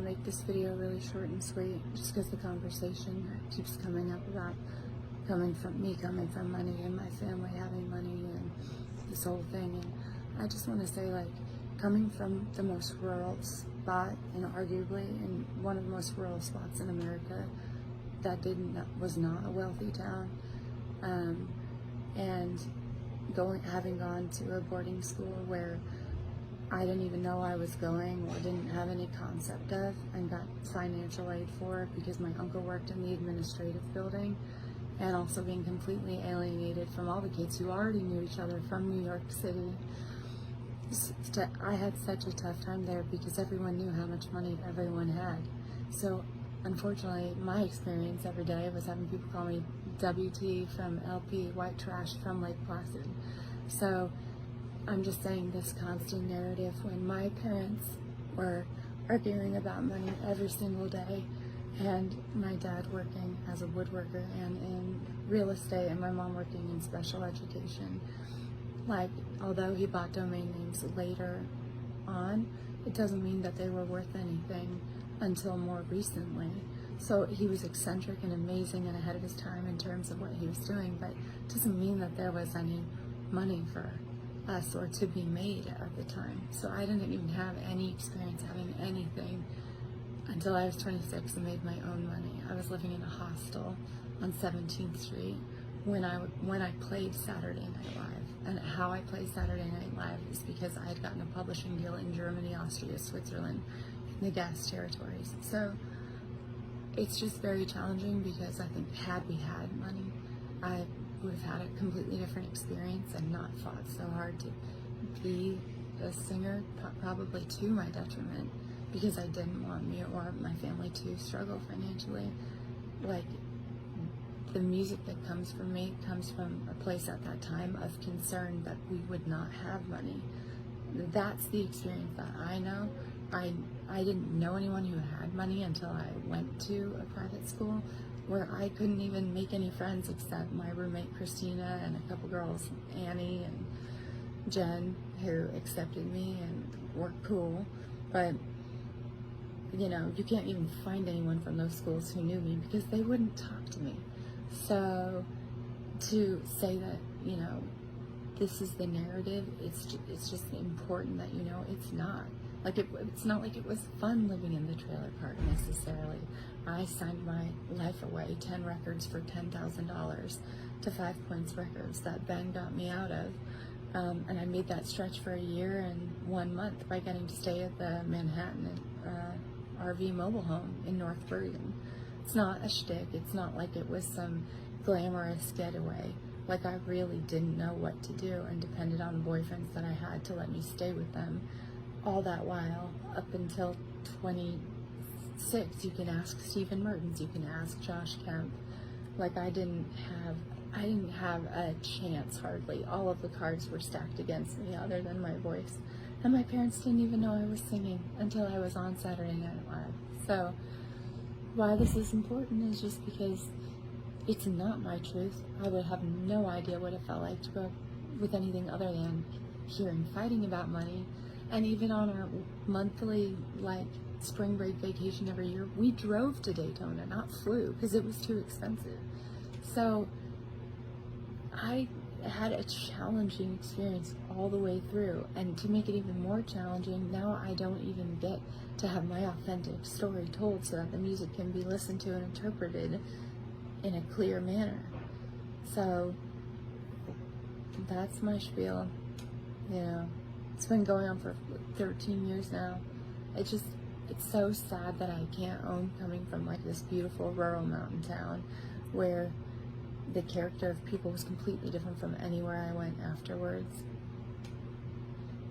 make this video really short and sweet, just because the conversation keeps coming up about coming from money and my family having money and this whole thing. And I just want to say, like, coming from the most rural spot, and arguably in one of the most rural spots in America, was not a wealthy town, and having gone to a boarding school where I didn't even know I was going, or didn't have any concept of, and got financial aid for it because my uncle worked in the administrative building, and also being completely alienated from all the kids who already knew each other from New York City. I had such a tough time there because everyone knew how much money everyone had. So unfortunately, my experience every day was having people call me WT from LP, white trash from Lake Placid. So I'm just saying, this constant narrative, when my parents were arguing about money every single day, and my dad working as a woodworker and in real estate, and my mom working in special education, like, although he bought domain names later on, it doesn't mean that they were worth anything until more recently. So he was eccentric and amazing and ahead of his time in terms of what he was doing, but it doesn't mean that there was any money for us or to be made at the time. So I didn't even have any experience having anything until I was 26 and made my own money. I was living in a hostel on 17th Street when I played Saturday Night Live. And how I played Saturday Night Live is because I had gotten a publishing deal in Germany, Austria, Switzerland, in the gas territories. So it's just very challenging, because I think had we had money, I would have had a completely different experience and not fought so hard to be a singer, probably to my detriment, because I didn't want me or my family to struggle financially. Like, the music that comes from me comes from a place at that time of concern that we would not have money. That's the experience that I know. I didn't know anyone who had money until I went to a private school where I couldn't even make any friends except my roommate Christina and a couple girls, Annie and Jen, who accepted me and were cool. But you know, you can't even find anyone from those schools who knew me because they wouldn't talk to me. So to say that, you know, this is the narrative, it's just important that, you know, it's not. Like, it's not like it was fun living in the trailer park necessarily. I signed my life away, 10 records for $10,000 to 5 Points Records that Ben got me out of. And I made that stretch for a year and 1 month by getting to stay at the Manhattan RV mobile home in North Bergen. It's not a shtick. It's not like it was some glamorous getaway. Like, I really didn't know what to do and depended on boyfriends that I had to let me stay with them all that while, up until 26. You can ask Stephen Mertens, you can ask Josh Kemp. Like, I didn't have a chance, hardly. All of the cards were stacked against me other than my voice. And my parents didn't even know I was singing until I was on Saturday Night Live. So why this is important is just because it's not my truth. I would have no idea what it felt like to grow up with anything other than hearing fighting about money. And even on our monthly, like, spring break vacation every year, we drove to Daytona, not flew, because it was too expensive. So I had a challenging experience all the way through, and to make it even more challenging, now I don't even get to have my authentic story told so that the music can be listened to and interpreted in a clear manner. So that's my spiel. You know, it's been going on for 13 years now. It's so sad that I can't own coming from, like, this beautiful rural mountain town where the character of people was completely different from anywhere I went afterwards.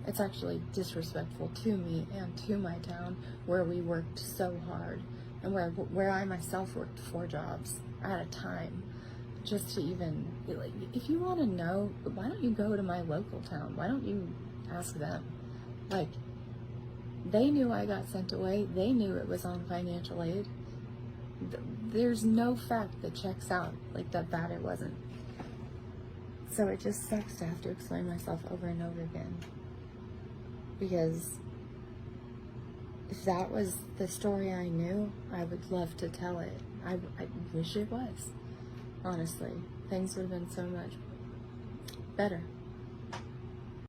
It's actually disrespectful to me and to my town, where we worked so hard, and where I myself worked 4 jobs at a time just to even be like, if you want to know, why don't you go to my local town? Why don't you ask them? Like, they knew I got sent away. They knew it was on financial aid. There's no fact that checks out like that it wasn't. So it just sucks to have to explain myself over and over again, because if that was the story I knew, I would love to tell it. I wish it was, honestly. Things would have been so much better.